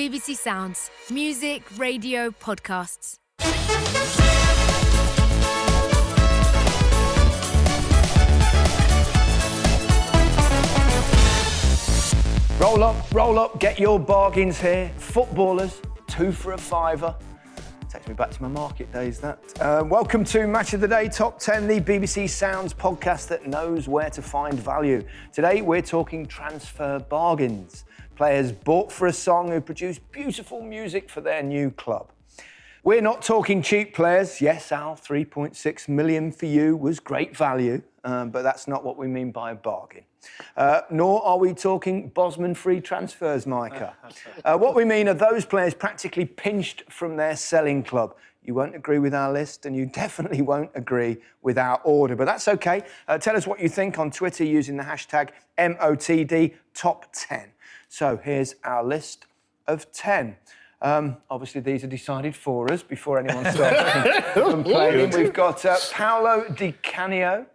BBC Sounds. Music, radio, podcasts. Roll up, get your bargains here. Footballers, 2 for a fiver. Takes me back to my market days, that. Welcome to Match of the Day Top 10, the BBC Sounds podcast that knows where to find value. Today, we're talking transfer bargains. Players bought for a song who produce beautiful music for their new club. We're not talking cheap players. Yes, Al, 3.6 million for you was great value, but that's not what we mean by a bargain. Nor are we talking Bosman-free transfers, Micah. What we mean are those players practically pinched from their selling club. You won't agree with our list, and you definitely won't agree with our order, but that's okay. Tell us what you think on Twitter using the hashtag MOTD Top 10. So here's our list of 10. Obviously, these are decided for us before anyone starts complaining. We've got Paolo Di Canio,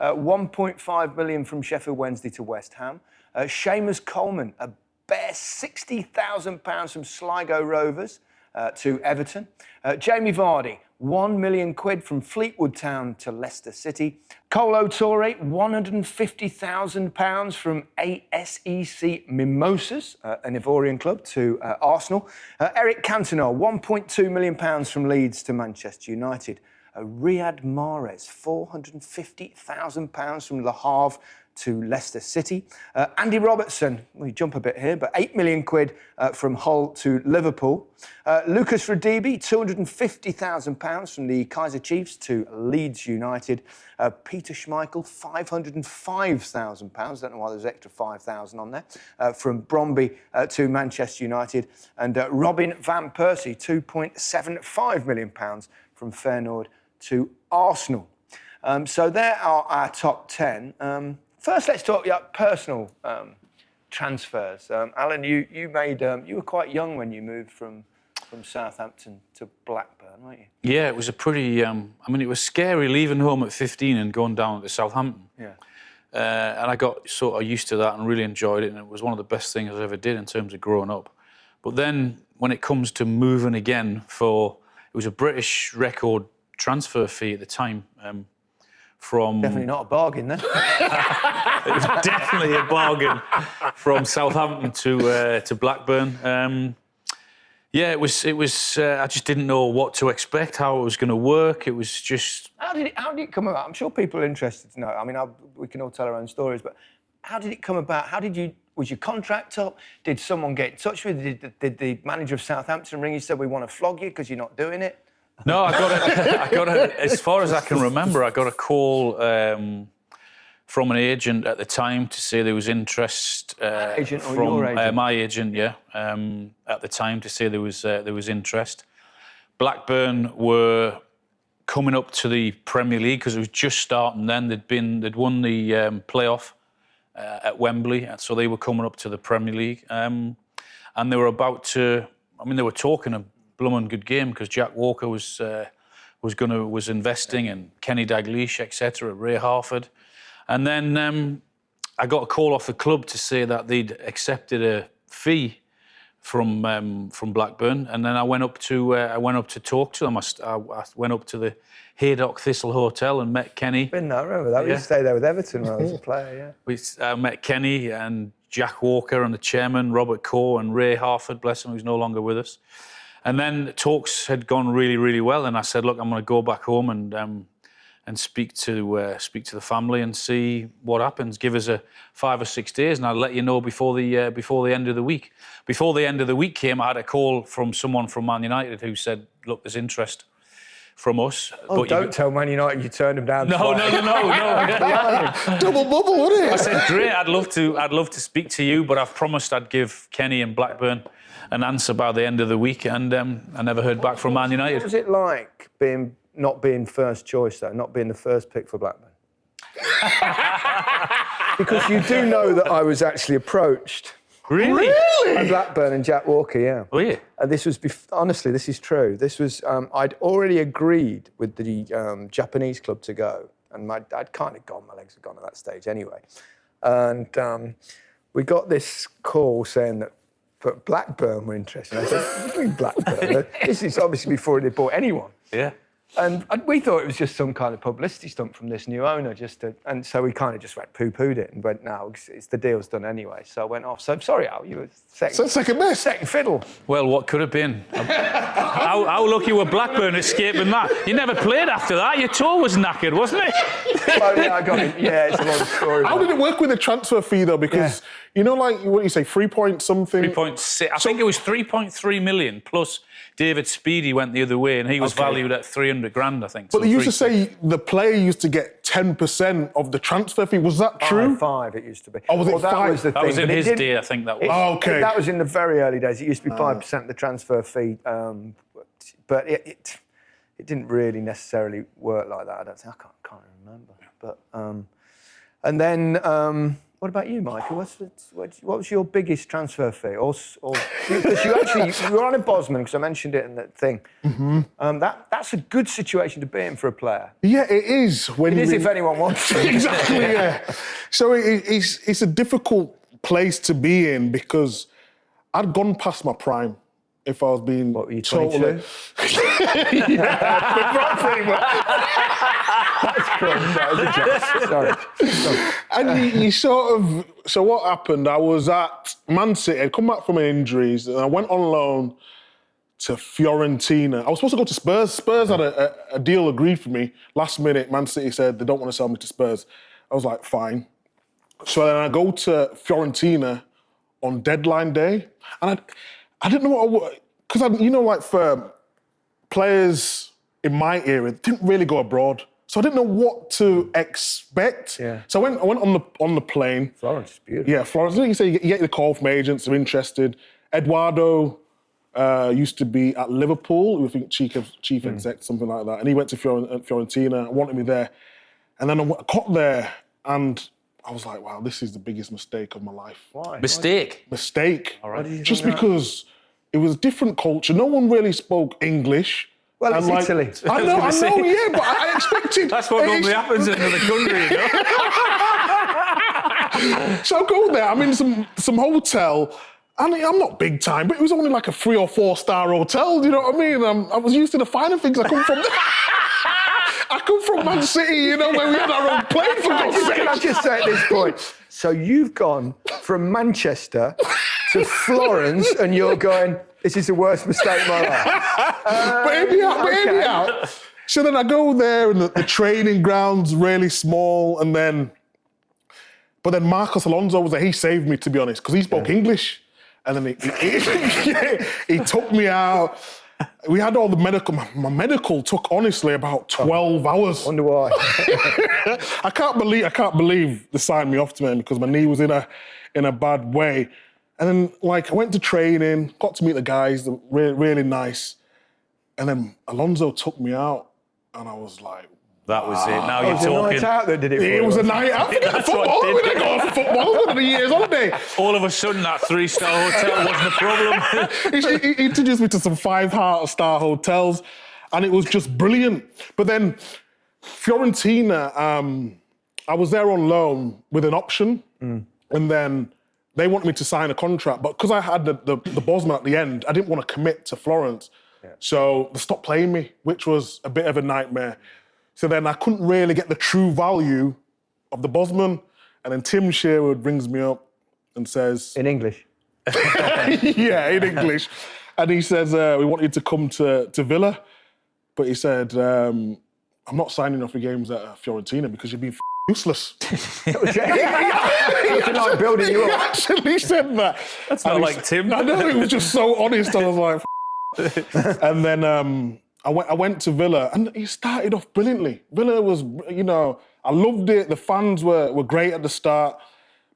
1.5 million from Sheffield Wednesday to West Ham. Seamus Coleman, a bare £60,000 from Sligo Rovers to Everton. Jamie Vardy, £1 million from Fleetwood Town to Leicester City. Kolo Toure, £150,000 from ASEC Mimosas, an Ivorian club, to Arsenal. Eric Cantona, £1.2 million from Leeds to Manchester United. Riyad Mahrez, £450,000 from Le Havre to Leicester City. Andy Robertson, we jump a bit here, but £8 million from Hull to Liverpool. Lucas Radibi, £250,000 from the Kaiser Chiefs to Leeds United. Peter Schmeichel, £505,000. Don't know why there's extra 5,000 on there. From Bromby to Manchester United. And Robin van Persie, £2.75 million from Feyenoord to Arsenal. So there are our top 10. First, let's talk personal transfers. Alan, you were quite young when you moved from Southampton to Blackburn, weren't you? Yeah, it was a pretty. It was scary leaving home at 15 and going down to Southampton. Yeah. And I got sort of used to that and really enjoyed it, and it was one of the best things I ever did in terms of growing up. But then, when it comes to moving again, it was a British record transfer fee at the time. Definitely not a bargain, then. It was definitely a bargain from Southampton to Blackburn. It was. I just didn't know what to expect, how it was going to work. It was just. How did it come about? I'm sure people are interested to know. I mean, we can all tell our own stories, but how did it come about? Was your contract up? Did someone get in touch with you? Did the manager of Southampton ring you and said, we want to flog you because you're not doing it? No, I got as far as I can remember, I got a call from an agent at the time to say there was interest. Agent or your agent? My agent, yeah. At the time to say there was interest. Blackburn were coming up to the Premier League because it was just starting then. They'd won the playoff at Wembley, and so they were coming up to the Premier League. And they were about to. They were talking a blooming good game because Jack Walker was investing, and Kenny Dalglish, etc. Ray Harford, and then I got a call off the club to say that they'd accepted a fee from Blackburn, and then I went up to talk to them. I went up to the Haydock Thistle Hotel and met Kenny. Been there, remember that? We used to stay there with Everton when I was a player. Yeah, we met Kenny and Jack Walker and the chairman Robert Coe and Ray Harford, bless him, who's no longer with us. And then the talks had gone really, really well, and I said, "Look, I'm going to go back home and speak to the family and see what happens. Give us 5 or 6 days, and I'll let you know before the end of the week." Before the end of the week came, I had a call from someone from Man United who said, "Look, there's interest from us." Oh, but don't tell Man United you turned them down. No. Double bubble, wasn't it? I said, "Great, I'd love to speak to you, but I've promised I'd give Kenny and Blackburn an answer by the end of the week," and I never heard back from Man United. What was it like not being first choice, though, not being the first pick for Blackburn? Because you do know that I was actually approached. Really? By Blackburn and Jack Walker, yeah. Oh, yeah. And this was, honestly, this is true. This was, I'd already agreed with the Japanese club to go, and I'd kind of gone, my legs had gone at that stage anyway. And we got this call saying that But Blackburn were interested. I said, what do you mean Blackburn? This is obviously before they bought anyone. Yeah. And we thought it was just some kind of publicity stunt from this new owner, and so we kind of just poo-pooed it and went, no, it's the deal's done anyway. So I went off. So sorry, Al, you were second best. Second fiddle. Well, what could have been? How lucky were Blackburn escaping that? You never played after that. Your toe was knackered, wasn't it? Oh, yeah, I got it. Yeah, it's a long story. How did it work with the transfer fee, though? Because, you know, like, what do you say, 3 point something? 3.6. I think it was 3.3 million plus David Speedy went the other way and he was valued at 300 grand, I think. But they used to say the player used to get 10% of the transfer fee. Was that true? 5 it used to be. Oh, was it 5? That was the That thing. was in But his day, I think that was. Okay. That was in the very early days. It used to be 5% of the transfer fee, but it didn't really necessarily work like that. I don't think. I can't remember. But and then what about you, Michael? What was your biggest transfer fee? Or because you were on a Bosman, because I mentioned it in that thing. Mm-hmm. That's a good situation to be in for a player. Yeah, it is. It is if anyone wants to. Exactly, yeah. So it's a difficult place to be in because I'd gone past my prime. If I was being what were you, totally... 22? Yeah, pretty much. That's cool. That was a joke. Sorry. And you sort of... So what happened, I was at Man City, I'd come back from my injuries, and I went on loan to Fiorentina. I was supposed to go to Spurs. Spurs had a deal agreed for me. Last minute, Man City said they don't want to sell me to Spurs. I was like, fine. So then I go to Fiorentina on deadline day, and I didn't know what I would... Because, you know, like, for players in my era, didn't really go abroad. So I didn't know what to expect. Yeah. So I went on the plane. Florence is beautiful. Yeah, Florence. You say you get the call from agents, they're interested. Eduardo used to be at Liverpool, I think chief exec, something like that. And he went to Fiorentina, wanted me there. And then I got there and I was like, wow, this is the biggest mistake of my life. Why? Mistake? Mistake. All right. Just because it was a different culture. No one really spoke English. Well, it's Italy. I know, yeah, but I expected... That's what normally happens in another country, you know? So I go there, I'm in some hotel, and I'm not big time, but it was only like a 3 or 4 star hotel, do you know what I mean? I was used to the finer things. I come from Man City, you know, where we had our own plane, for God's sake. Can I just say at this point, so you've gone from Manchester to Florence and you're going, this is the worst mistake of my life. But hear me out. So then I go there and the training ground's really small but then Marcos Alonso was there. He saved me, to be honest, because he spoke English. And then he took me out. We had all the medical. My medical took, honestly, about 12 hours. Wonder why. I can't believe they signed me off to him because my knee was in a bad way. And then, like, I went to training, got to meet the guys, they're really nice. And then Alonso took me out, and I was like, That was it. Now you're It was a talking. night out that did it for it you, was a wasn't night out. That's what Football, did we didn't go for football. We had a year's holiday. All of a sudden, that 3-star hotel wasn't a problem. He introduced me to some 5-star hotels, and it was just brilliant. But then Fiorentina, I was there on loan with an option, and then they wanted me to sign a contract. But because I had the Bosman at the end, I didn't want to commit to Florence. Yeah. So they stopped playing me, which was a bit of a nightmare. So then I couldn't really get the true value of the Bosman. And then Tim Shearer brings me up and says... In English? Yeah, in English. And he says, we want you to come to Villa. But he said, I'm not signing off your games at Fiorentina because you've been useless. He like building you up. He actually said that. That's not like Tim. I know, it was just so honest. I was like... And then I went to Villa and he started off brilliantly. Villa was, you know, I loved it. The fans were great at the start.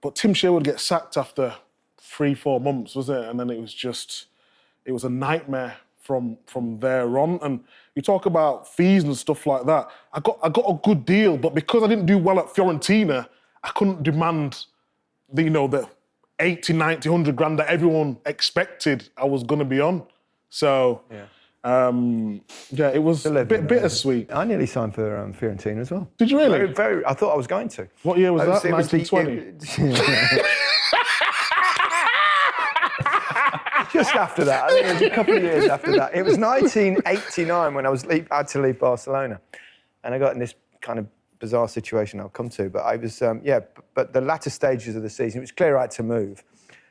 But Tim Shearer would get sacked after 3-4 months, was it? And then it was a nightmare from there on. And you talk about fees and stuff like that. I got a good deal, but because I didn't do well at Fiorentina, I couldn't demand the 80, 90, 100 grand that everyone expected I was going to be on. So, it was a bit bittersweet. I nearly signed for Fiorentina as well. Did you really? I thought I was going to. What year was that? 1920? just after that. I think it was a couple of years after that. It was 1989 when I had to leave Barcelona. And I got in this kind of bizarre situation I'll come to. But I was, but the latter stages of the season, it was clear I had to move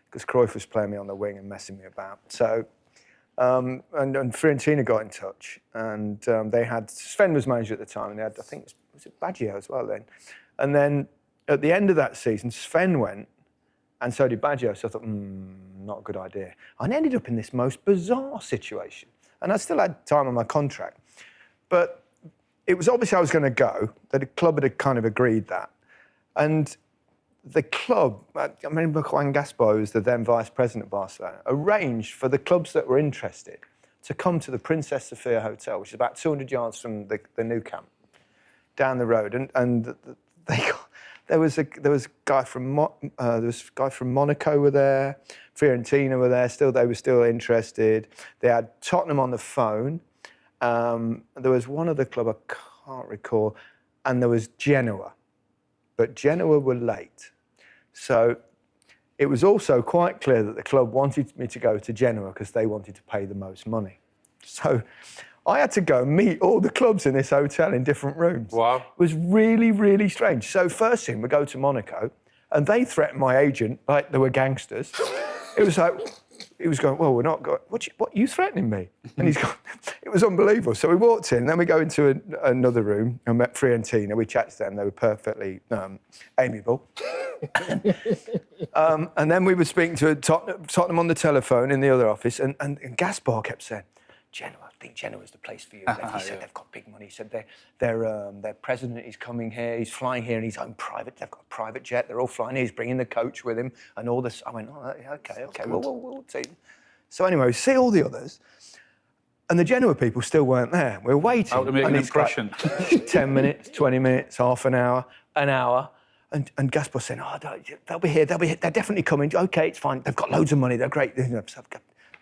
because Cruyff was playing me on the wing and messing me about. So, and Fiorentina got in touch. And they had, Sven was manager at the time, and they had, I think, was it Baggio as well then? And then at the end of that season, Sven went, and so did Baggio. So I thought, not a good idea. And I ended up in this most bizarre situation. And I still had time on my contract. But it was obvious I was going to go. The club had kind of agreed that. And the club, I remember Juan Gaspar, who was the then vice president of Barcelona, arranged for the clubs that were interested to come to the Princess Sofia Hotel, which is about 200 yards from the new camp, down the road. And there was a guy from Monaco were there, Fiorentina were there. They were still interested. They had Tottenham on the phone. There was one other club I can't recall, and there was Genoa, but Genoa were late. So it was also quite clear that the club wanted me to go to Genoa because they wanted to pay the most money. So I had to go meet all the clubs in this hotel in different rooms. Wow. It was really, really strange. So first thing, we go to Monaco, and they threatened my agent like they were gangsters. It was like, he was going, well, we're not going, what you threatening me? And he's going, it was unbelievable. So we walked in, and then we go into another room and met Fiorentina. We chatted to them. They were perfectly amiable. And then we were speaking to Tottenham on the telephone in the other office, and Gaspar kept saying, Genoa, I think Genoa's the place for you. He said they've got big money. He said their president is coming here. He's flying here in his own private. They've got a private jet. They're all flying here. He's bringing the coach with him and all this. I went, oh, okay. We'll see. So anyway, we see all the others, and the Genoa people still weren't there. We were waiting. How to make an impression? Like 10 minutes, 20 minutes, half an hour, an hour. And Gaspar saying, oh, they'll be here. They're definitely coming. Okay, it's fine. They've got loads of money. They're great.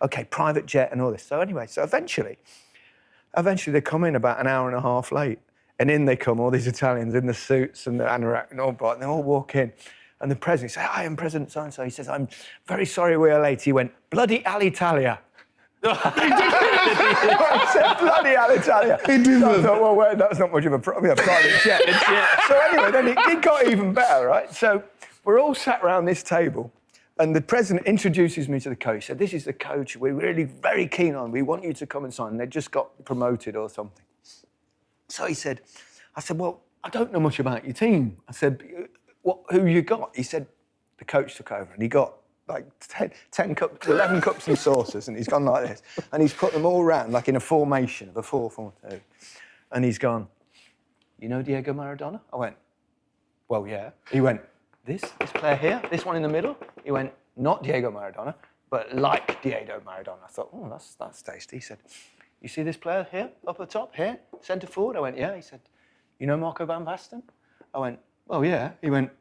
Okay, private jet and all this. So anyway, eventually they come in about an hour and a half late. And in they come, all these Italians in the suits and the anorak and all, and they all walk in. And the president says, hi, I'm President so-and-so. He says, I'm very sorry we are late. He went, bloody Alitalia. He said, bloody Alitalia. He did. So I thought, well, wait, that's not much of a private jet. So anyway, then it got even better, right? So we're all sat around this table. And the president introduces me to the coach. He said, this is the coach we're really very keen on. We want you to come and sign. And they just got promoted or something. So I said, well, I don't know much about your team. I said, who you got? He said, the coach took over and he got like 10 cups, 11 cups and saucers, and he's gone like this. And he's put them all around like in a formation of a 4-4-2. And he's gone, you know Diego Maradona? I went, well, yeah. He went, this player here, this one in the middle. He went, not Diego Maradona, but like Diego Maradona. I thought, oh, that's tasty. He said, you see this player here, up at the top, here, centre forward? I went, yeah. He said, you know Marco van Basten? I went, well, yeah. He went,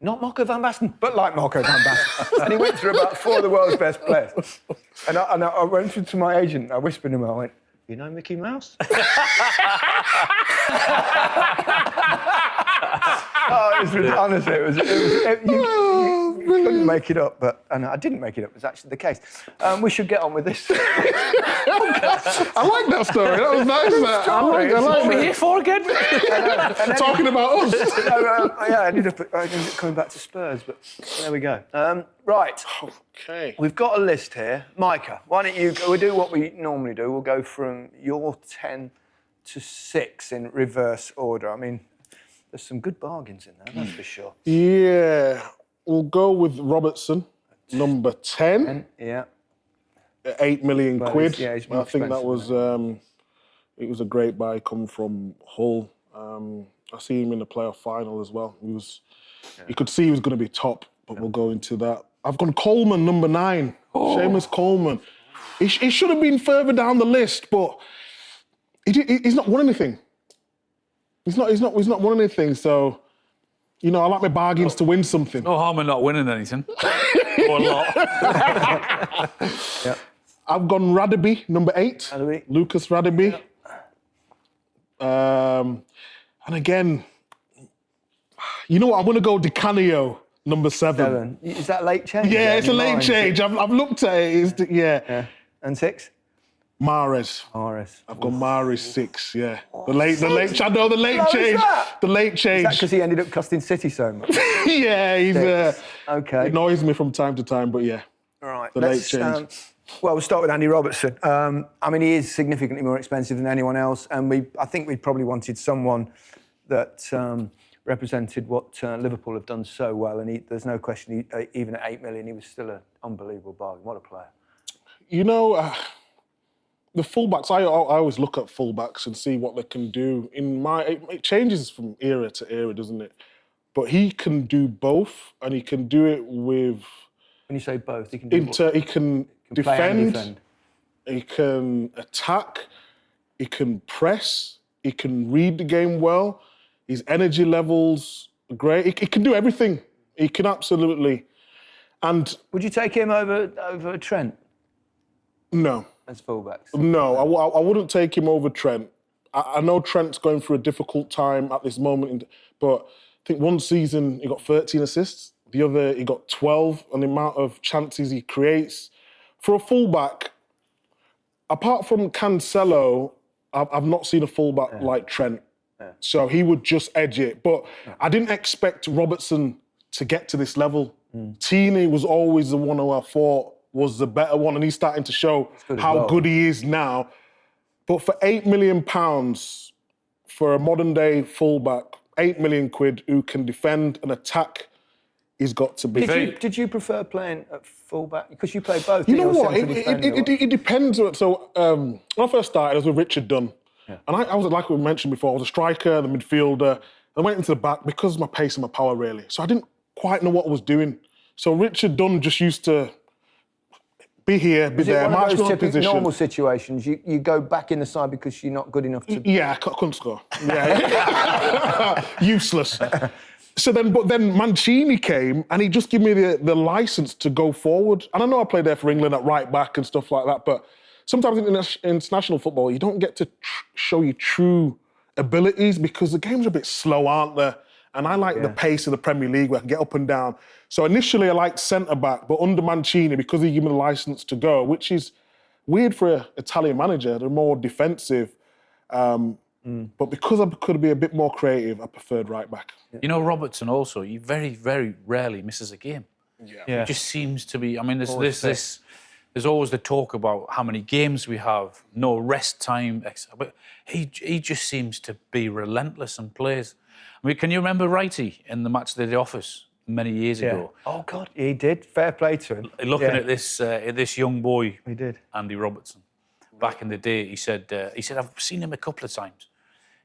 not Marco van Basten, but like Marco van Basten. And he went through about 4 of the world's best players. And I went to my agent, I whispered to him, I went, you know Mickey Mouse? Honestly, you couldn't make it up, but I didn't make it up. It was actually the case. We should get on with this. I like that story. That was nice. I like What are we here for again? talking about us. I ended up coming back to Spurs, but there we go. Right. Okay. We've got a list here. Micah, why don't you go? We'll do what we normally do. We'll go from your 10 to 6 in reverse order. I mean, there's some good bargains in there, that's for sure. Yeah. We'll go with Robertson, number 10. Yeah. 8 million quid. Yeah, he's more I think that expensive was it was a great buy coming from Hull. I see him in the playoff final as well. You could see he was going to be top, but we'll go into that. I've gone Coleman, number 9. Seamus Coleman. He should have been further down the list, but he's not won anything. He's not won anything, so I like my bargains to win something. No harm in not winning anything. Or a lot. Yeah. I've gone Radaby, number 8. Radaby. Lucas Radaby. Yeah. And again, you know what? I'm going to go Di Canio, Number 7. Is that late change? Yeah, it's a late change. I've looked at it. Yeah. And 6? Mahrez. I've got Mahrez 6. Yeah. The late. I know the late change. The late change. Is that because he ended up costing City so much? Yeah, he's okay. It annoys me from time to time, but yeah. All right. The late change. Well, we'll start with Andy Robertson. I mean, he is significantly more expensive than anyone else, and I think we probably wanted someone that represented what Liverpool have done so well, and there's no question, even at 8 million, he was still an unbelievable bargain. What a player. You know, the fullbacks, I always look at fullbacks and see what they can do. It changes from era to era, doesn't it? But he can do both, and he can do it with... When you say both, he can do he can defend, he can attack, he can press, he can read the game well, his energy levels are great. He can do everything. He can absolutely. And would you take him over Trent? No. As fullbacks? No, I wouldn't take him over Trent. I know Trent's going through a difficult time at this moment, but I think one season he got 13 assists. The other, he got 12 on the amount of chances he creates. For a fullback, apart from Cancelo, I've not seen a fullback like Trent. Yeah. So he would just edge it. But I didn't expect Robertson to get to this level. Tierney was always the one who I thought was the better one, and he's starting to show how good he is now. But for £8 million for a modern-day fullback, £8 million who can defend and attack, he's got to be. Did you prefer playing at fullback? Because you played both. You know what? It depends. So when I first started, I was with Richard Dunn. Yeah. And I was, like we mentioned before, I was a striker, the midfielder. I went into the back because of my pace and my power, really. So I didn't quite know what I was doing. So Richard Dunn just used to be here, be there, march my position. Normal situations, you go back in the side because you're not good enough to... Yeah, I couldn't score. Yeah. Useless. But then Mancini came and he just gave me the licence to go forward. And I know I played there for England at right back and stuff like that, but sometimes in international football, you don't get to show your true abilities because the games are a bit slow, aren't they? And I like the pace of the Premier League where I can get up and down. So initially I liked centre-back, but under Mancini, because he gave me the licence to go, which is weird for an Italian manager, they're more defensive. But because I could be a bit more creative, I preferred right-back. You know, Robertson also, he very, very rarely misses a game. Yeah. He just seems to be... I mean, there's always the talk about how many games we have, no rest time, but he just seems to be relentless and plays. I mean, can you remember Wrighty in the match at the office many years ago? Oh, God, he did. Fair play to him. Looking at this young boy, he did. Andy Robertson. Back in the day, he said, I've seen him a couple of times.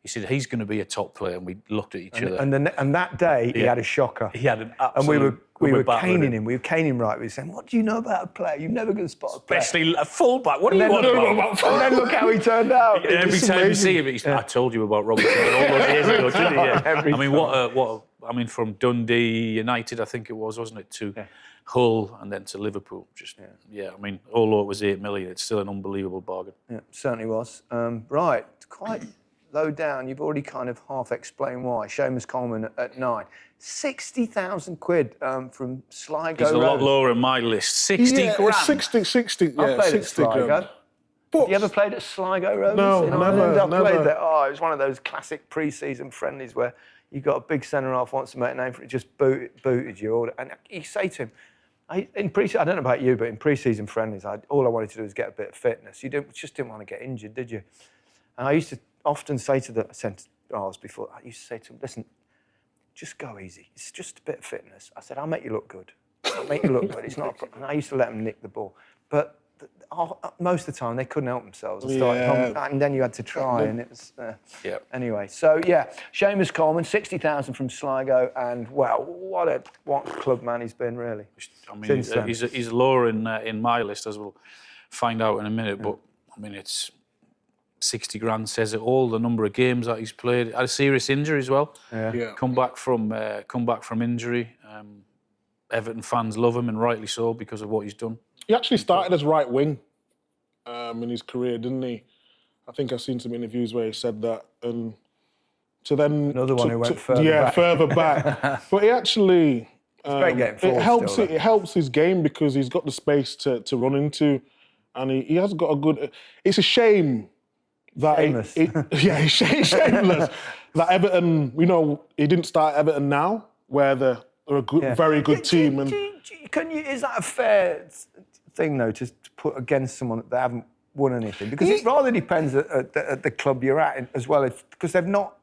He said, he's going to be a top player. And we looked at each other. And that day, he had a shocker. He had an absolute... And we were caning him. We were caning him right. We were saying, what do you know about a player? You're never going to spot a player. Especially a fullback. What do you want about? And then look how he turned out. Every time you see him, I told you about Robertson all those years ago, didn't he? I mean, I mean, from Dundee United, I think it was, wasn't it, to Hull and then to Liverpool. I mean, although it was 8 million, it's still an unbelievable bargain. Yeah, certainly was. Right, quite low down. You've already kind of half explained why. Seamus Coleman at 9. 60,000 quid from Sligo. He's a lot lower in my list. 60 grand. 60. I played at Sligo. Have you ever played at Sligo, Rovers? No, never. Played there. Oh, it was one of those classic pre-season friendlies where you got a big centre-half wants to make a name for it, just booted you. And you say to him, I don't know about you, but in pre-season friendlies, all I wanted to do was get a bit of fitness. You just didn't want to get injured, did you? And I used to often say to the centre-halves before, I used to say to them, listen, just go easy. It's just a bit of fitness. I said, I'll make you look good. I'll make you look good. It's not a problem. And I used to let them nick the ball. But most of the time, they couldn't help themselves. And then you had to try, and it was... Anyway, so, Seamus Coleman, 60,000 from Sligo, and, well, what club man he's been, really. I mean, he's lower in my list, as we'll find out in a minute, but, I mean, it's... 60 grand says it all. The number of games that he's played, had a serious injury as well. Come back from injury. Everton fans love him, and rightly so, because of what he's done. He actually started as right wing in his career, didn't he? I think I've seen some interviews where he said that, and so then another one who went further back. Further back. But he actually great getting forward It helps. still, It helps his game because he's got the space to run into, and he has got a good. It's a shame that Shameless. he's shameless that Everton. He didn't start Everton now, where they're a good, very good team. Is that a fair thing though to put against someone that haven't won anything? Because it rather depends at the club you're at as well, because they've not.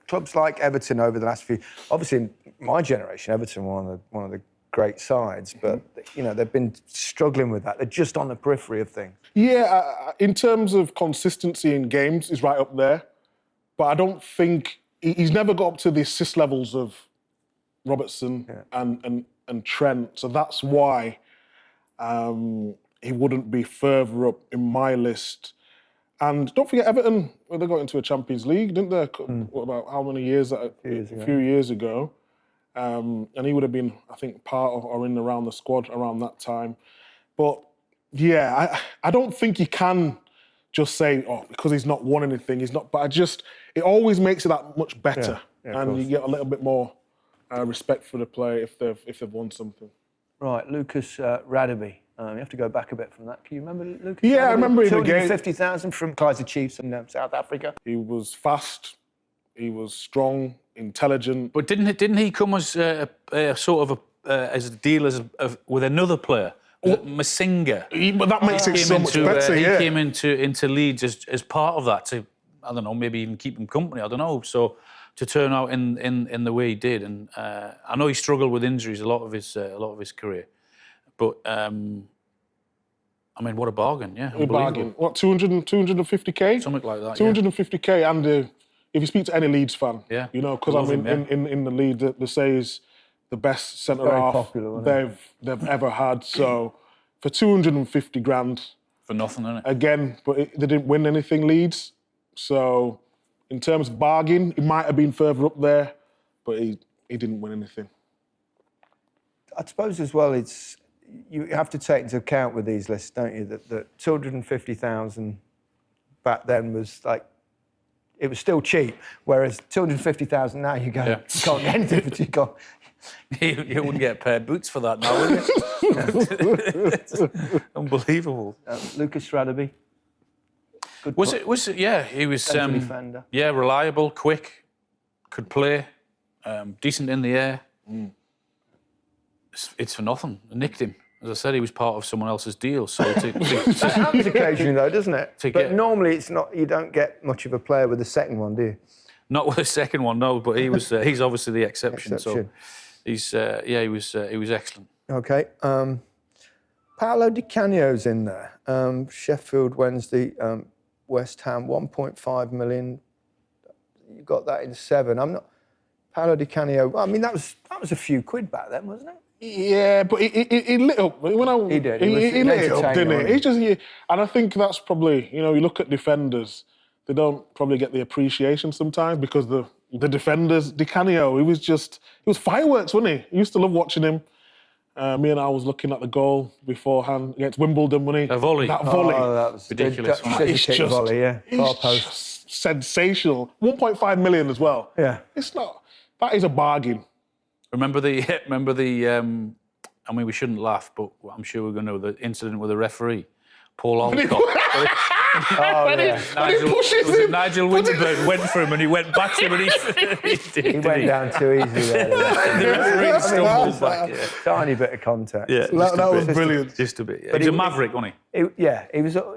Clubs like Everton over the last few, obviously in my generation, Everton were one of the great sides, but they've been struggling with that. They're just on the periphery of things. Yeah, in terms of consistency in games, he's right up there, but I don't think he's never got up to the assist levels of Robertson and Trent, so that's why he wouldn't be further up in my list. And don't forget, Everton, they got into a Champions League, didn't they? What about how many years? A few years ago. And he would have been, I think, part of or in around the squad around that time. But yeah, I don't think you can just say, because he's not won anything, he's not. But it always makes it that much better, and you get a little bit more respect for the player if they've won something. Right, Lucas Radebe. You have to go back a bit from that. Can you remember Lucas? Yeah, I remember in the game. 250,000 from Kaiser Chiefs in South Africa. He was fast, he was strong, intelligent. But didn't he come as a sort of as a deal with another player, Masinga? But that makes it so much better. He came into Leeds as part of that to, I don't know, maybe even keep him company. I don't know. So to turn out in the way he did, and I know he struggled with injuries a lot of his career. But, I mean, what a bargain, yeah. A bargain. What, 250k? Something like that, 250k, and if you speak to any Leeds fan, yeah. Because I'm in the league, they say he's the best centre-half they've ever had. So, for 250 grand... For nothing, innit? Again, but they didn't win anything, Leeds. So, in terms of bargain, he might have been further up there, but he didn't win anything. I suppose as well, you have to take into account with these lists, don't you, that 250,000 back then was like, it was still cheap, whereas 250,000 now you go, you can't get anything for you wouldn't get a pair of boots for that now, would you? It's unbelievable. Lucas Radebe. Was it? Yeah, he was. Defender. Yeah, reliable, quick, could play, decent in the air. It's for nothing. I nicked him. As I said, he was part of someone else's deal. So That happens occasionally, though, doesn't it? Normally, it's not. You don't get much of a player with the second one, do you? Not with the second one, no. But he was. He's obviously the exception. So he's. He was excellent. Okay. Paolo Di Canio's in there. Sheffield Wednesday, West Ham, 1.5 million. You got that in 7. I'm not. Paolo Di Canio. I mean, that was a few quid back then, wasn't it? Yeah, but he lit up. He did. He lit it up, didn't he? And I think that's probably, you look at defenders, they don't probably get the appreciation sometimes because the defenders, Di Canio, he was fireworks, wasn't he? I used to love watching him. Me and I was looking at the goal beforehand against Wimbledon, wasn't he? A volley. That volley. Oh, that was ridiculous. It's just volley, yeah. Far post. Just sensational. 1.5 million as well. Yeah. It's not. That is a bargain. Remember the. I mean, we shouldn't laugh, but I'm sure we're going to know the incident with the referee, Paul Alcott. Nigel Winterburn went for him and he went back to him and he went down too easily there. The referee stumbled back. Yeah. Tiny bit of contact. Yeah, that was brilliant. Just a bit. Yeah. But he was a maverick, wasn't he?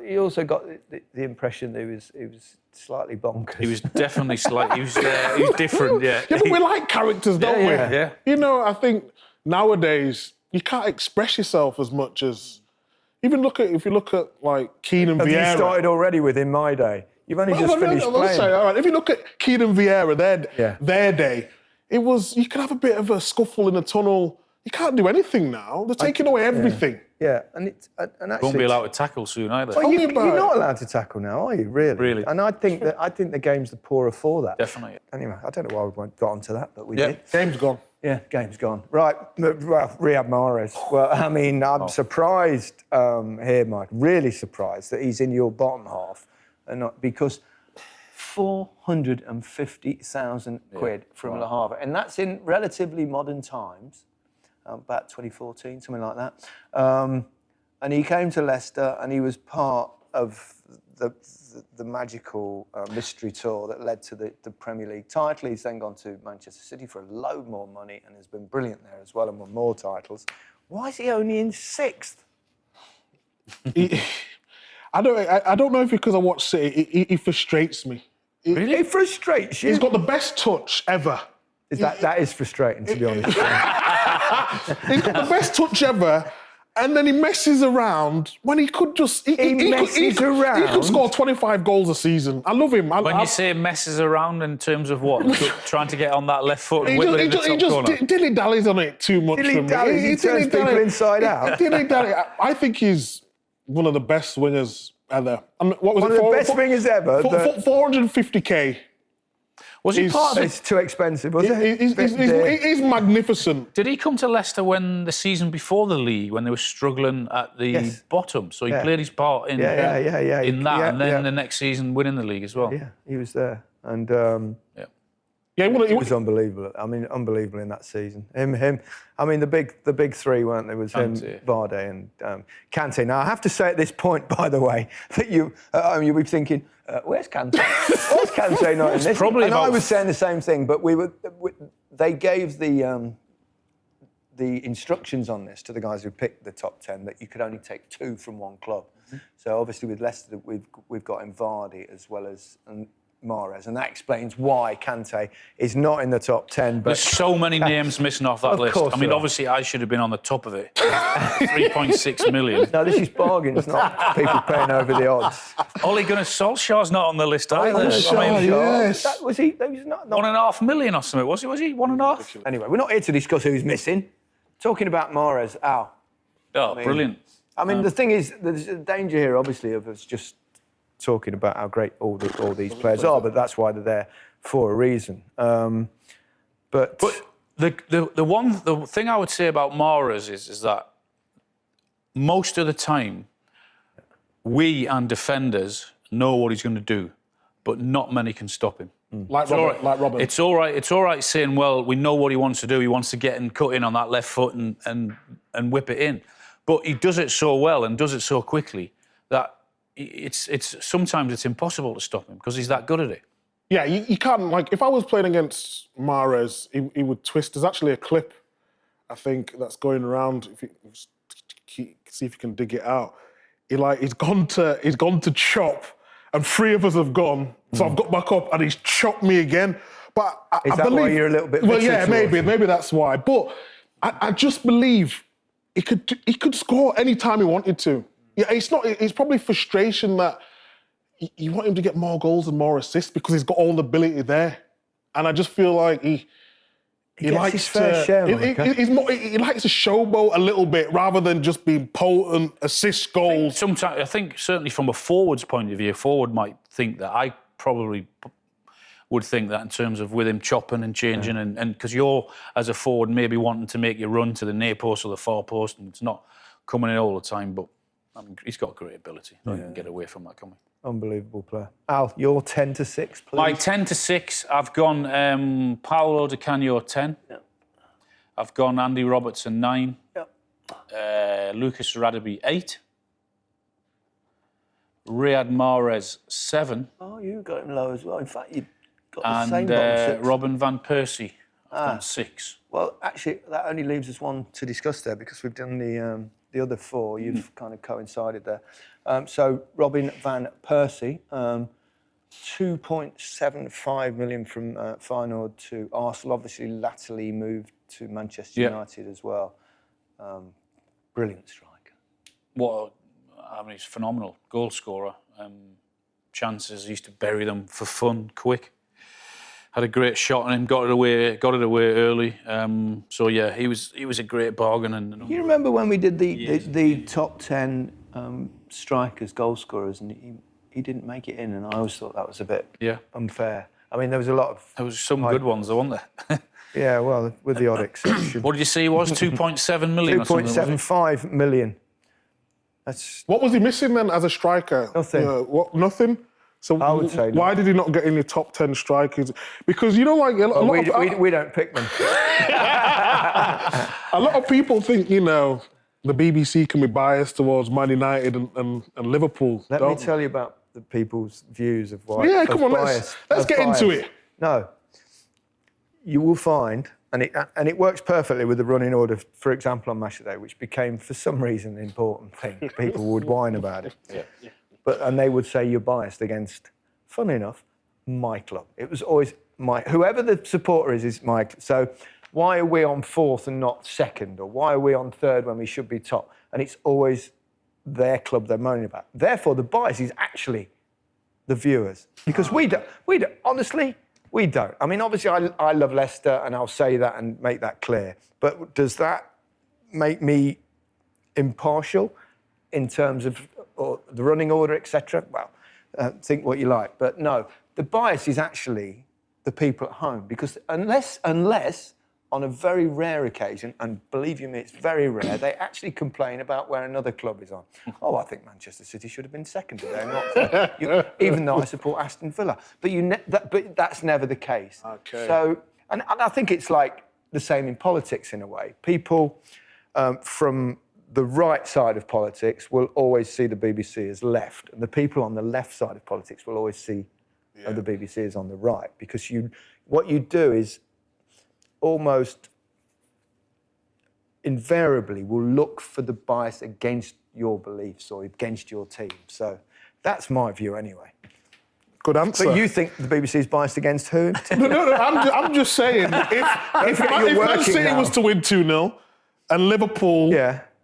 He also got the impression that he was slightly bonkers. He was definitely slightly. He was different. Yeah. Yeah, but we like characters, don't we? Yeah. I think nowadays you can't express yourself as much as. Even if you look at like Keenan Vieira. Have you started already with In My Day? You've only just finished playing. All right. If you look at Keenan Vieira, their day, it was you could have a bit of a scuffle in a tunnel. You can't do anything now. They're taking away everything. Yeah, and actually won't be allowed to tackle soon either. Well, you're not allowed to tackle now, are you? Really? Really. And I think the game's the poorer for that. Definitely. Anyway, I don't know why we got onto that, but we did. Game's gone. Yeah, game's gone. Right, Riyad Mahrez. Well, I mean, I'm surprised here, Mike. Really surprised that he's in your bottom half, and not because 450,000 quid from Le Havre, and that's in relatively modern times. about 2014, something like that. And he came to Leicester, and he was part of the magical mystery tour that led to the Premier League title. He's then gone to Manchester City for a load more money and has been brilliant there as well and won more titles. Why is he only in 6th? I don't know if because I watch City, he frustrates me. Really? It frustrates you? He's got the best touch ever. That is frustrating, to be honest. He's got the best touch ever, and then he messes around when he could just... He could score 25 goals a season. I love him. When you say messes around in terms of what? Trying to get on that left foot and whip it in the top corner? He dilly-dallies on it too much for me. He turns people inside out. I think he's one of the best wingers ever. What was one of the best wingers ever? 450k. Was he part of it? It's too expensive, was it? He's magnificent. Did he come to Leicester when the season before the league, when they were struggling at the bottom? So he played his part in that, and then the next season winning the league as well. Yeah, he was there, and he was unbelievable. I mean, unbelievable in that season. Him. I mean, the big three, weren't they? Was him, Vardy, and Kante. Now, I have to say at this point, by the way, that you'll be thinking, where's Kante? Where's Kante not in this? I was saying the same thing, but they gave the instructions on this to the guys who picked the top 10 that you could only take 2 from one club. Mm-hmm. So obviously with Leicester, we've got in Vardy as well as Mahrez, and that explains why Kante is not in the top 10. But there's so many names missing off that list. I mean, obviously, I should have been on the top of it. 3.6 million. No, this is bargains, not people paying over the odds. Ole Gunnar Solskjaer's not on the list either. Yes. Was he not 1.5 million or something, was he? Was he 1.5? Anyway, we're not here to discuss who's missing. Talking about Mahrez, Al. Brilliant. I mean, the thing is, there's a danger here, obviously, of us just talking about how great all these players are, but that's why they're there for a reason. But the thing I would say about Mahrez is that most of the time we and defenders know what he's going to do, but not many can stop him. Like Robin. It's all right saying, well, we know what he wants to do. He wants to get and cut in on that left foot and whip it in, but he does it so well and does it so quickly that it's sometimes it's impossible to stop him because he's that good at it. Yeah, you can't, like, if I was playing against Mahrez, he would twist. There's actually a clip, I think, that's going around. If you see if you can dig it out. He's gone to chop, and 3 of us have gone. So I've got back up, and he's chopped me again. But I believe, why you're a little bit? Well, yeah, maybe that's why. But I just believe he could score any time he wanted to. Yeah, it's probably frustration that you want him to get more goals and more assists because he's got all the ability there. And I just feel like he likes his fair share. He likes to showboat a little bit rather than just being potent, assist goals. Sometimes, I think certainly from a forward's point of view, a forward might think that. I probably would think that in terms of with him chopping and changing and because you're, as a forward, maybe wanting to make your run to the near post or the far post and it's not coming in all the time, but I mean, he's got great ability. You can get away from that, can we? Unbelievable player. Al, your 10 to 6, please. My 10 to 6, I've gone Paolo Di Canio 10. Yeah. I've gone Andy Robertson 9. Yeah. Lucas Radebe 8. Riyad Mahrez 7. Oh, you got him low as well. In fact, you got the same bottom 6. Robin van Persie. I've gone 6. Well, actually, that only leaves us one to discuss there because we've done the other 4, you've kind of coincided there. So Robin van Persie, 2.75 million from Feyenoord to Arsenal. Obviously, latterly moved to Manchester United as well. Brilliant striker. He's phenomenal. Goal scorer. Chances, he used to bury them for fun, quick. Had a great shot on him, got it away early. So yeah, he was a great bargain. And you remember when we did the top 10 strikers, goal scorers, and he didn't make it in, and I always thought that was a bit unfair. I mean, there was a lot of... There was some good ones, though, weren't there? Yeah, well, with the odd exception. What did you say he was? 2.7 million? 2.75 million. That's... What was he missing then as a striker? Nothing. Nothing? So I would say why did he not get in your top 10 strikers? Because, you know, like... We don't pick them. A lot of people think, you know, the BBC can be biased towards Man United and Liverpool. Let me tell you about the people's views of why. Yeah, come on, let's get into it. No, you will find, and it works perfectly with the running order, for example, on Match of the Day, which became, for some reason, an important thing. People would whine about it. Yeah. And they would say you're biased against, funnily enough, my club. It was always whoever the supporter is my. So why are we on 4th and not 2nd? Or why are we on 3rd when we should be top? And it's always their club they're moaning about. Therefore, the bias is actually the viewers. Because we don't, honestly, we don't. I mean, obviously, I love Leicester, and I'll say that and make that clear. But does that make me impartial in terms of the running order, etc.? Well, think what you like. But no, the bias is actually the people at home. Because unless on a very rare occasion, and believe you me, it's very rare, they actually complain about where another club is on. Oh, I think Manchester City should have been 2nd today, not 3rd. Even though I support Aston Villa. But that's never the case. Okay. So, and I think it's like the same in politics in a way. People from the right side of politics will always see the BBC as left, and the people on the left side of politics will always see the BBC as on the right, because what you do is almost invariably will look for the bias against your beliefs or against your team. So that's my view anyway. Good answer. But you think the BBC is biased against who? No, I'm just saying, if Man City was to win 2-0 and Liverpool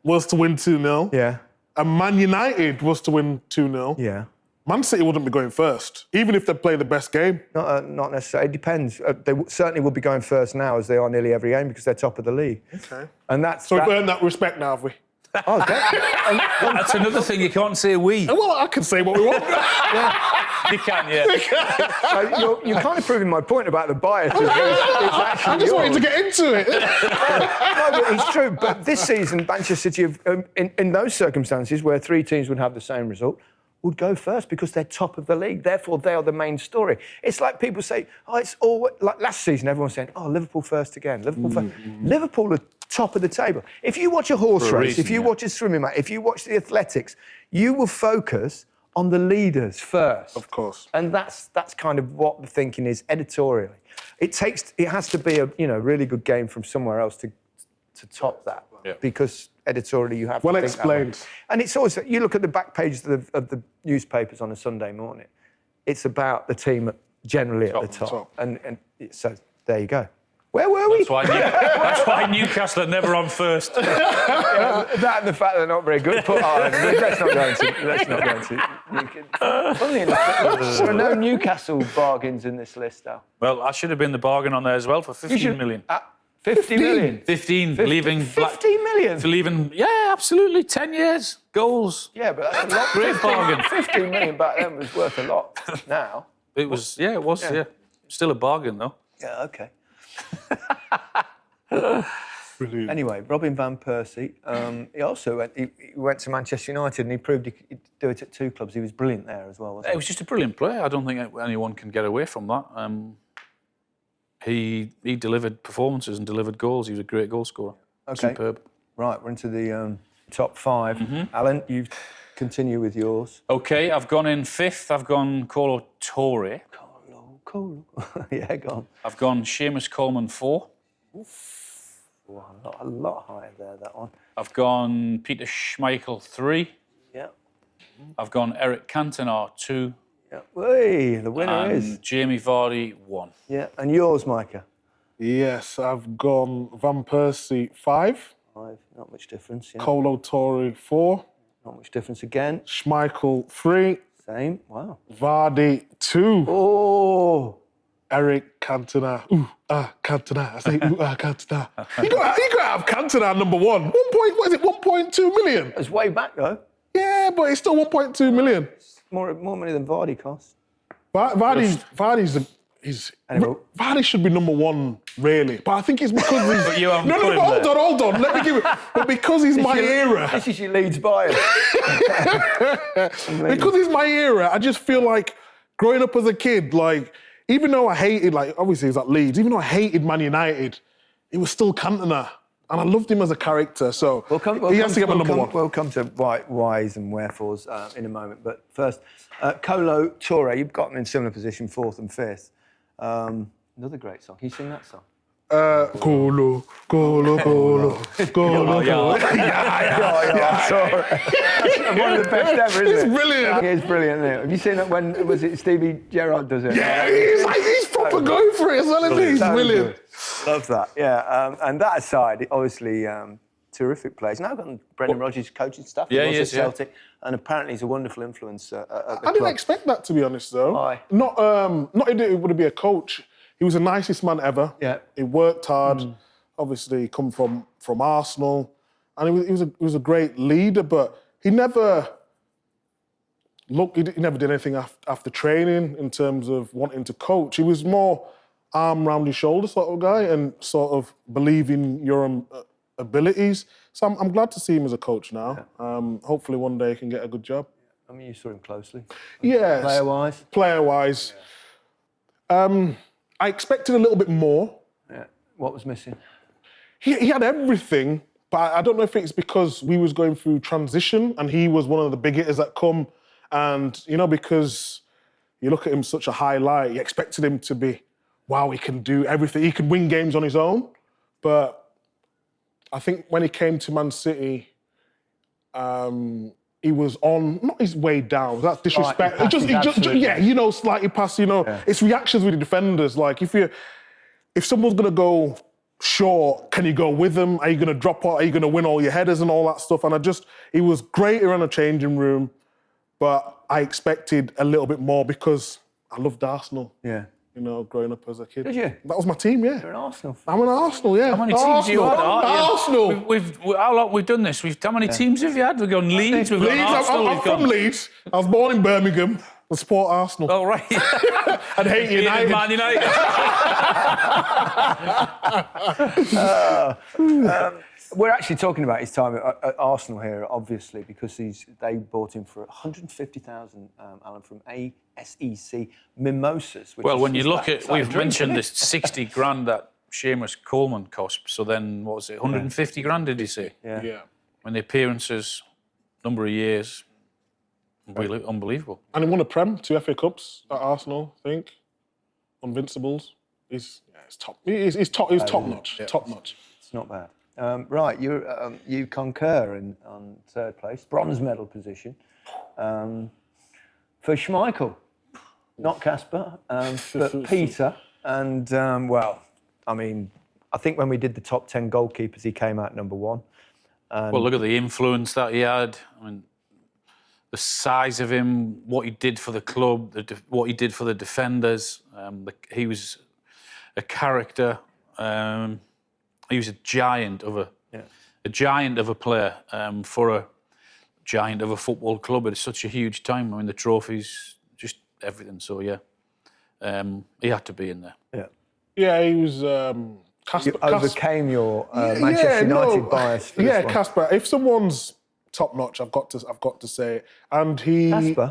was to win 2-0 and Man United was to win 2-0, Man City wouldn't be going first, even if they play the best game. Not necessarily. It depends. They certainly will be going first now, as they are nearly every game, because they're top of the league. Okay. And that's so we've earned that respect now, have we? Oh, that's another thing, you can't say we. Well, I can say what we want. You can, So you're kind of proving my point about the bias. I just wanted to get into it. No, but it's true. But this season, Manchester City, in those circumstances where 3 teams would have the same result, would go first because they're top of the league. Therefore, they are the main story. It's like people say, it's all like last season, everyone's saying, Liverpool first again. Liverpool first. Liverpool are top of the table. If you watch a horse race, if you watch a swimming match, if you watch the athletics, you will focus on the leaders first. Of course. And that's kind of what the thinking is editorially. It has to be a really good game from somewhere else to top that. Yeah. Because editorially you have to think explained. That way. And it's always, you look at the back pages of the newspapers on a Sunday morning, it's about the team generally at the top. And so there you go. Where were we? That's why Newcastle are never on first. That and the fact they're not very good. Let's not go into. Funny enough, there are no Newcastle bargains in this list, though. Well, I should have been the bargain on there as well for 15 million. 50 million? 15, leaving... 15 million? For leaving, absolutely, 10 years, goals. Yeah, but that's a lot. Great bargain. 15 million back then was worth a lot now. It was. Still a bargain, though. Yeah, OK. Brilliant. Anyway, Robin van Persie, he also went to Manchester United and he proved he could do it at 2 clubs. He was brilliant there as well, wasn't he? He was just a brilliant player. I don't think anyone can get away from that. He delivered performances and delivered goals. He was a great goal scorer. Okay. Superb. Right, we're into the top 5. Mm-hmm. Alan, you continue with yours. OK, I've gone in 5th. I've gone Colo Torre. Colo. Yeah, go on. I've gone Seamus Coleman 4. Oof. A lot higher there, that one. I've gone Peter Schmeichel 3. Yeah. I've gone Eric Cantona 2. Yeah. Hey, the winner is Jamie Vardy 1. Yeah, and yours, Micah? Yes, I've gone Van Persie 5. 5, not much difference. Yeah. Colo Torre 4. Not much difference again. Schmeichel 3. Same. Wow. Vardy 2. Oh. Eric Cantona. Cantona. I say Cantona. You got to have Cantona number 1. What is it? 1.2 million. It's way back though. Yeah, but it's still 1.2 million. More money than Vardy costs. Vardy should be number 1, really. But I think it's because he's... But you haven't hold on. Let me give it... But because he's my era... This is your Leeds bias. Because he's my era, I just feel like growing up as a kid, like, even though I hated, like, obviously he was at Leeds, even though I hated Man United, it was still Cantona. And I loved him as a character, so he has to get my number one. We'll come to whys and wherefores in a moment. But first, Kolo Toure, you've got them in similar position, 4th and 5th. Another great song. Can you sing that song? Colo. That's one of the best ever, isn't it? It's brilliant. It's brilliant, isn't it? Have you seen that when, was it Stevie Gerrard does it? Yeah, he's proper going for it as well, isn't he? He's brilliant. Love that, yeah. And that aside, obviously, terrific players. Now I've got Brendan Rodgers coaching staff. Yeah, he he is, Celtic, and apparently he's a wonderful influence at the club. I didn't expect that, to be honest, though. Why? Not he would be a coach. He was the nicest man ever. Yeah. He worked hard. Obviously, come from Arsenal, and he was a great leader. But he never he never did anything after training in terms of wanting to coach. He was more arm round his shoulder sort of guy, and sort of believe in your own abilities. So I'm glad to see him as a coach now. Yeah. Hopefully, one day he can get a good job. I mean, you saw him closely. Yes. Player-wise. Player-wise. Yeah. I expected a little bit more. Yeah. What was missing? He had everything, but I don't know if it's because we was going through transition and he was one of the big hitters that come. And, because you look at him such a high light, you expected him to be, wow, he can do everything. He can win games on his own. But I think when he came to Man City, he was on, not his way down, that's disrespect. Slightly past, It's reactions with the defenders. Like, if someone's going to go short, can you go with them? Are you going to drop out? Are you going to win all your headers and all that stuff? And he was great around the changing room, but I expected a little bit more because I loved Arsenal. Yeah. Growing up as a kid. Did you? That was my team, yeah. You're an Arsenal fan. I'm an Arsenal, yeah. How many teams have you had? Arsenal. How long we've done this? How many teams have you had? We've gone Leeds, we've gone Arsenal. I'm from Leeds. I was born in Birmingham. I support Arsenal. Oh, right. And hate United. Man United. We're actually talking about his time at Arsenal here, obviously, because they bought him for 150,000, Alan, from ASEC Mimosas. Well, when you look at, we've mentioned this 60 grand that Seamus Coleman cost. So then, what was it, 150 grand, did you say? Yeah. When the appearances, number of years, unbelievable. And he won a Prem, 2 FA Cups at Arsenal, I think. Invincibles. He's top. He's top notch. Yeah. Top notch. It's not bad. Right, you concur on 3rd place, bronze medal position for Schmeichel, not Kasper, but Peter. And I think when we did the top 10 goalkeepers, he came out number 1. Well, look at the influence that he had. I mean, the size of him, what he did for the club, what he did for the defenders. He was a character. He was a giant of a player for a giant of a football club at such a huge time. I mean, the trophies, just everything. So he had to be in there. Yeah. Yeah, he was. Kasper, you overcame your Manchester United bias. Yeah, Kasper. If someone's top notch, I've got to say it. And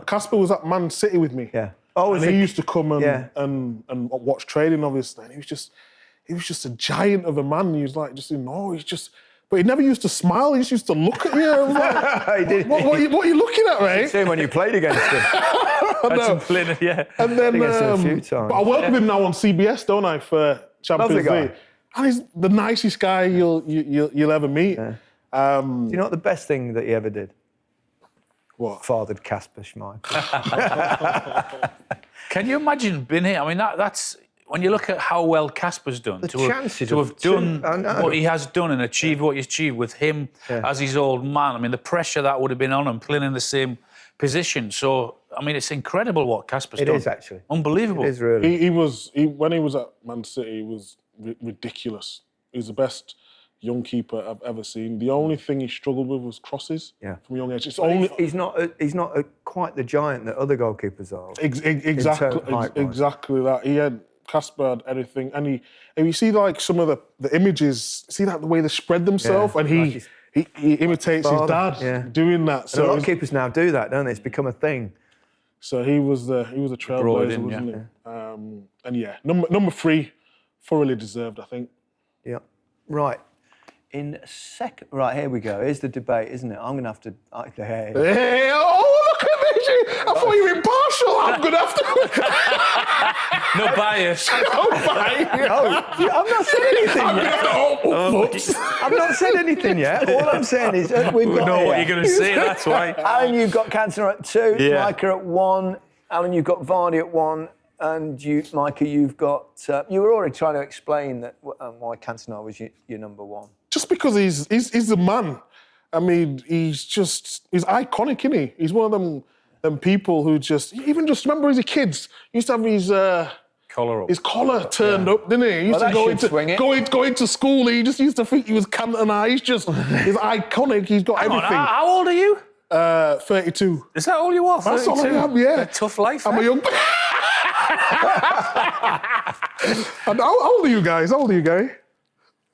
Kasper was at Man City with me. Yeah. And he used to come and watch training, obviously. And he was just a giant of a man. He was like, but he never used to smile. He just used to look at you. Like, he did. What are you looking at, mate? See him when you played against him. Yeah. And then, against him a few times. But I work with him now on CBS, don't I, for Champions League. And he's the nicest guy you'll ever meet. Yeah. Do you know what the best thing that he ever did? What? Fathered Kasper Schmeichel. Can you imagine being here? I mean, that's when you look at how well Kasper's done, to have done what he has done and achieved what he's achieved with him as his old man. I mean, the pressure that would have been on him playing in the same position. So, I mean, it's incredible what Kasper's done. It is, actually. Unbelievable. It is really. When he was at Man City, he was ridiculous. He was the best young keeper I've ever seen. The only thing he struggled with was crosses from a young age. He's not quite the giant that other goalkeepers are. Exactly that. He had Kasper had everything, and you see like some of the images. See that the way they spread themselves, and he imitates his dad doing that. So a lot of keepers now do that, don't they? It's become a thing. So he was the trailblazer, wasn't he? And yeah, number 3, thoroughly deserved, I think. Yeah. Right. In second, right, here we go. Here's the debate, isn't it? I'm going to have to. Hey, oh, look at me! I thought you were impartial. I'm going to have to. No bias. No bias. I've not said anything yet. I've not said anything yet. All I'm saying is we've got. know what here. you're going to say. That's why. Alan, you've got Cantona at 2. Yeah. Micah at 1. Alan, you've got Vardy at 1. And you, Micah, you've got. You were already trying to explain that why Cantona was your number 1. Just because he's the man. I mean, he's iconic, isn't he? He's one of them people who even remember as a kid, he used to have his Collar up. His collar turned up, didn't he? He used to go into school. He just used to think he was Cantona. He's iconic. He's got everything. How old are you? 32. Is that all you are? That's all I am, yeah. A tough life. I'm a young. And how old are you guys?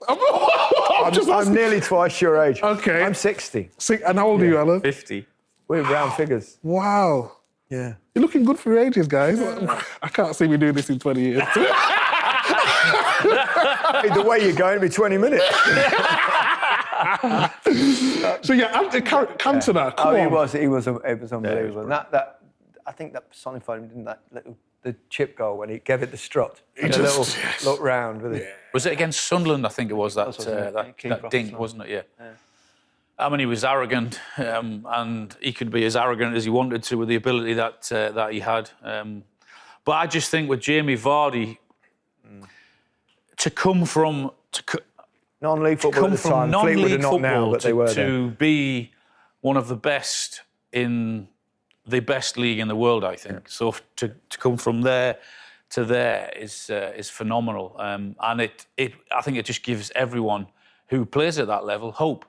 I'm nearly twice your age. Okay. I'm 60. And how old are you, Alan? 50. We're round figures. Wow. Yeah. You're looking good for your ages, guys. I can't see me doing this in 20 years. Hey, the way you're going, it'll be 20 minutes. So yeah, Cantona. Come on. It was unbelievable. That I think that personified him, didn't the chip goal when he gave it the strut. A little look round with it. Was it against Sunderland? I think it was that dink, wasn't it? Yeah. I mean, he was arrogant, and he could be as arrogant as he wanted to with the ability that he had. But I just think with Jamie Vardy, to come from non-league football at the time, Fleetwood are not now, but they were to be one of the best in the best league in the world, I think. Yeah. So to come from there to there is phenomenal, and I think it just gives everyone who plays at that level hope.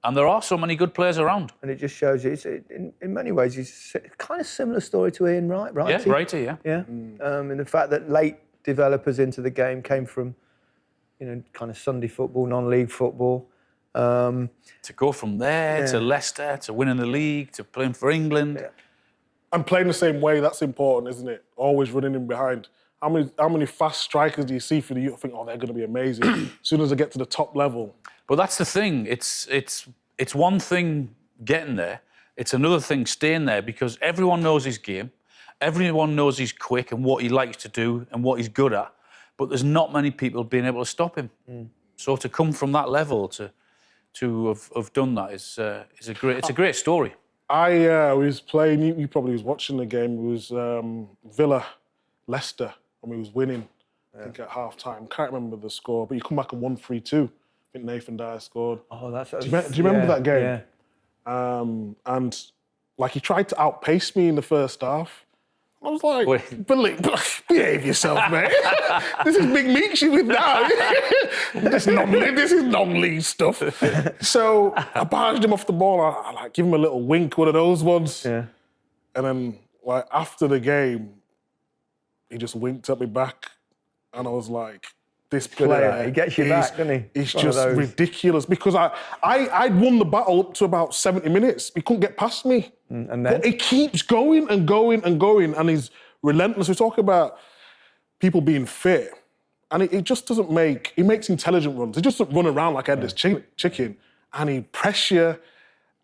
And there are so many good players around. And it just shows you, in many ways, it's kind of similar story to Ian Wright, right? Yeah, Wrighty, yeah. Yeah, and the fact that late developers into the game came from, kind of Sunday football, non-league football. To go from there to Leicester, to winning the league, to playing for England. Yeah. And playing the same way, that's important, isn't it? Always running in behind. How many fast strikers do you see for the youth? Think, they're going to be amazing. As soon as they get to the top level. But that's the thing. It's one thing getting there. It's another thing staying there, because everyone knows his game. Everyone knows he's quick and what he likes to do and what he's good at. But there's not many people being able to stop him. So to come from that level to have done that is a great story. I was playing. You probably was watching the game. It was Villa, Leicester, and we was winning. I think at half time. Can't remember the score, but you come back and won 3-2. I think Nathan Dyer scored. Oh, that's. Do you remember that game? Yeah. And he tried to outpace me in the first half. I was like, behave yourself, mate. This is Big Meeks you with now. This is non-league stuff. So I barged him off the ball. I give him a little wink, one of those ones. Yeah. And then after the game, he just winked at me back, and I was like, this player, he gets you back, doesn't he? It's just ridiculous, because I'd won the battle up to about 70 minutes. He couldn't get past me. And then? But he keeps going and going and going, and he's relentless. We talk about people being fit, and he just doesn't he makes intelligent runs. He just doesn't run around like headless chicken, and he press you.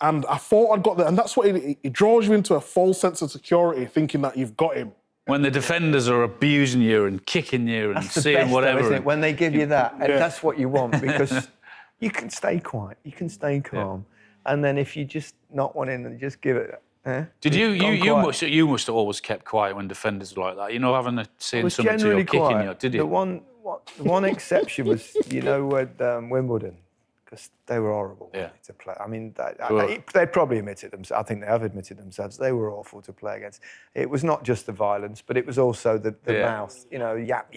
And I thought I'd got there, and that's what he draws you into a false sense of security, thinking that you've got him. When the defenders are abusing you and kicking you and saying whatever. Though, isn't it? When they give you that, and that's what you want, because you can stay quiet, you can stay calm, and then if you just knock one in and just give it. Did you must have always kept quiet when defenders were like that? Having to say something to you or kicking you, did you? The one exception was, with Wimbledon, because they were horrible to play. I mean, they probably admitted themselves. I think they have admitted themselves. They were awful to play against. It was not just the violence, but it was also the mouth. Yap,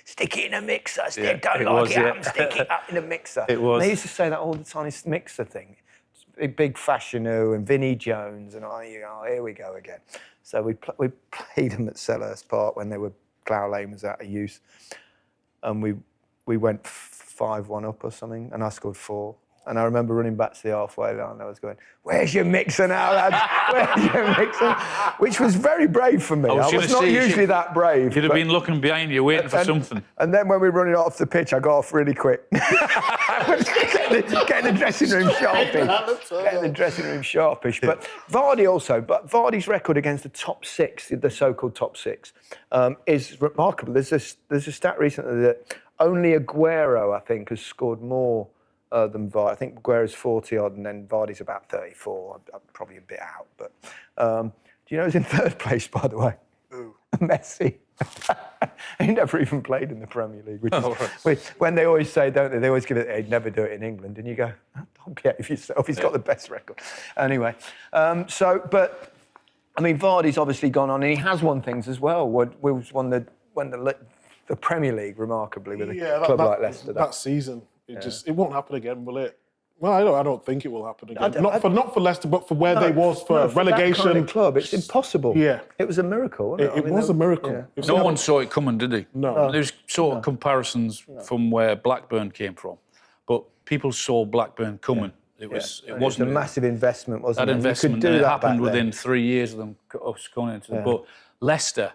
stick it in a mixer. Stick it up in a mixer. It was. And they used to say that all the time. It's mixer thing. Big Fashanu and Vinnie Jones and here we go again. So we played them at Selhurst Park when Clough Lane was out of use, and we went 5-1 up or something, and I scored 4. And I remember running back to the halfway line. I was going, "Where's your mixer now, lads? Where's your mixer?" Which was very brave for me. I was not usually that brave. You'd have been looking behind you, waiting for something. And then when we were running off the pitch, I got off really quick. getting the dressing room sharpish. But Vardy also. But Vardy's record against the top six, the so-called top six, is remarkable. There's a stat recently that only Aguero, I think, has scored more than Vardy. I think Aguero's 40 odd, and then Vardy's about 34. I'm probably a bit out, but do you know who's in third place, by the way? Ooh. Messi. He never even played in the Premier League, which is when they always say, don't they? They always give it. They'd never do it in England, and you go, "Don't behave yourself." He's got the best record, anyway. But I mean, Vardy's obviously gone on, and he has won things as well. We won the Premier League remarkably with a club like Leicester. That season. It won't happen again, will it? Well, I don't think it will happen again. Not for Leicester, but for where they was for relegation. That kind of club, it's impossible. Yeah, it was a miracle. Wasn't it? It was a miracle. Yeah. No one saw it coming, did he? No. There's sort of comparisons from where Blackburn came from, but people saw Blackburn coming. It wasn't a massive investment, wasn't it? That investment happened within 3 years of them going into it. But Leicester,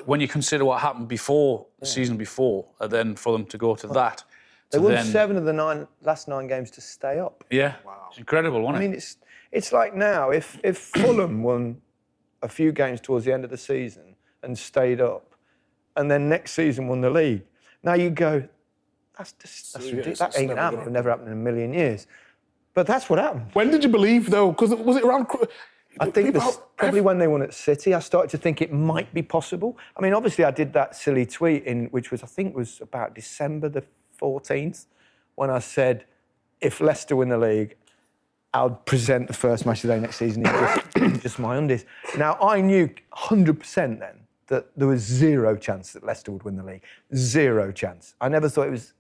when you consider what happened before the season before, and then for them to go to that. They won 7 of the last 9 games to stay up. Yeah, wow. It's incredible, wasn't it? I mean, it's like now, if Fulham won a few games towards the end of the season and stayed up, and then next season won the league, now you go, that's ridiculous. That ain't happened. It'll never happen in a million years. But that's what happened. When did you believe, though? Because was it around... I think probably when they won at City, I started to think it might be possible. I mean, obviously, I did that silly tweet which was about December the 14th, when I said, if Leicester win the league, I'll present the first match of the day next season in just my undies. Now, I knew 100% then that there was zero chance that Leicester would win the league. Zero chance. I never thought it was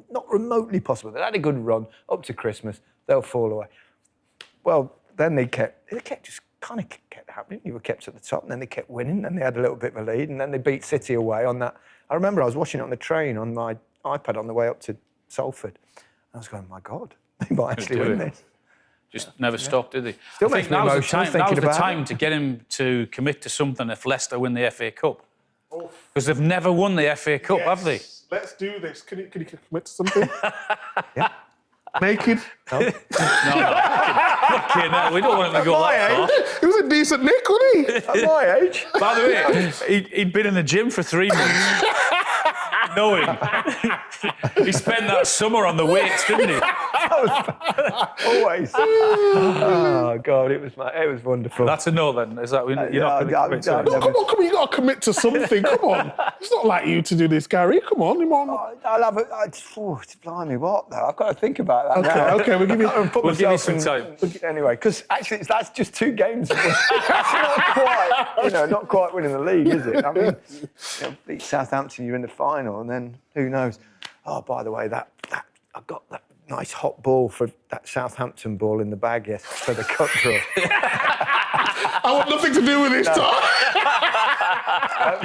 not remotely possible. They had a good run up to Christmas. They'll fall away. Well, then it kept happening. You were kept at the top, and then they kept winning. Then they had a little bit of a lead, and then they beat City away on that. I remember I was watching it on the train on my iPad on the way up to Salford. I was going, my God, they might actually win this. Just never stopped, did they? Still makes me emotional thinking about it. Now's the time to get him to commit to something if Leicester win the FA Cup. Because they've never won the FA Cup, have they? Let's do this. Can you commit to something? Yeah. Naked? No. Okay, no, we don't want him to go that far. He was a decent Nick, wasn't he? At my age. By the way, he'd been in the gym for 3 months. Knowing. He spent that summer on the weights, didn't he? Always. Oh, God, it was wonderful. That's a no, then. Is that you're not going to commit to it? No, come on, you got to commit to something. Come on. It's not like you to do this, Gary. Come on. I'll have it. Blimey, what, though? I've got to think about that now. Okay, we'll give you some time. Anyway, because actually, that's just 2 games. That's not quite winning the league, is it? I mean, beat Southampton, you're in the final, and then who knows? Oh, by the way, that I got that nice hot ball for that Southampton ball in the bag for the cup draw. I want nothing to do with this, Tom.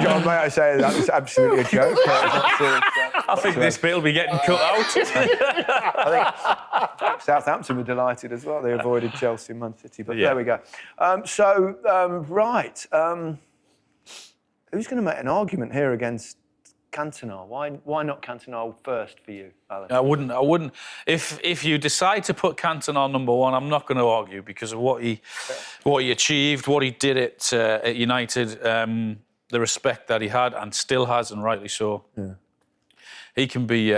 John, may I say that was absolutely a joke. I think this bit will be getting cut out. I think Southampton were delighted as well. They avoided Chelsea and Man City, but there we go. Who's going to make an argument here against Cantona? Why not Cantona first for you, Alan? I wouldn't. If you decide to put Cantona number 1, I'm not going to argue because of what he achieved, what he did at United, the respect that he had and still has, and rightly so. Yeah. He can be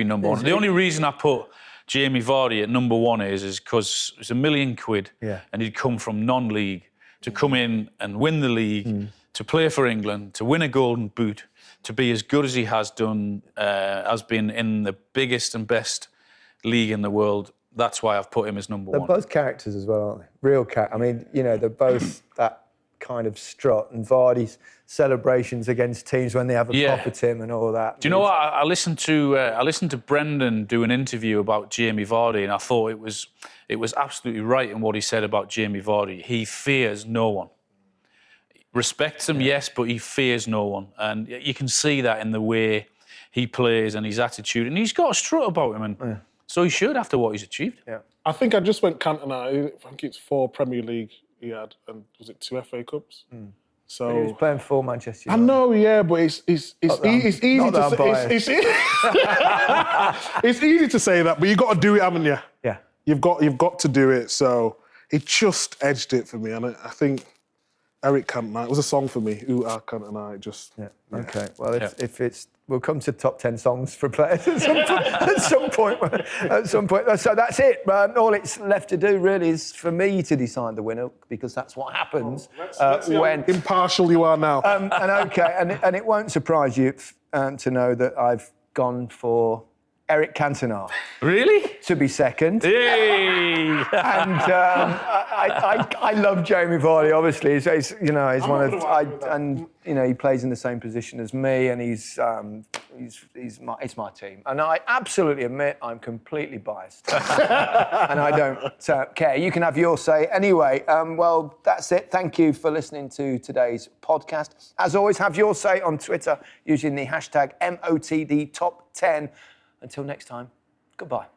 number 1. The only reason I put Jamie Vardy at number 1 is because it's £1 million, and he'd come from non-league to come in and win the league, to play for England, to win a Golden Boot, to be as good as he has done, has been in the biggest and best league in the world. That's why I've put him as number 1. They're both characters as well, aren't they? Real characters. I mean, they're both that kind of strut, and Vardy's celebrations against teams when they have a pop at him and all that. Do you know what? I listened to Brendan do an interview about Jamie Vardy, and I thought it was absolutely right in what he said about Jamie Vardy. He fears no one. Respects him, yes, but he fears no one. And you can see that in the way he plays and his attitude. And he's got a strut about him. And So he should, after what he's achieved. Yeah. I think I just went Cantona. I think it's 4 Premier League he had, and was it 2 FA Cups? So He was playing for Manchester I United. know, yeah, but it's easy not that to say. It's easy to say that, but you got to do it, haven't you? Yeah. You've got to do it. So it just edged it for me, and I think Eric Cantona. It was a song for me. Ooh, Cantona. It just. Yeah. Okay. Well, if it's, we'll come to top 10 songs for players at some point. So that's it. All it's left to do really is for me to decide the winner, because that's what happens Let's see when how impartial you are now. and it won't surprise you to know that I've gone for Eric Cantona Really? to be second. Hey! And I love Jamie Vardy. Obviously, he's one of he plays in the same position as me, and it's my team. And I absolutely admit I'm completely biased, and I don't care. You can have your say anyway. Well, that's it. Thank you for listening to today's podcast. As always, have your say on Twitter using the hashtag #MOTDTop10. Until next time, goodbye.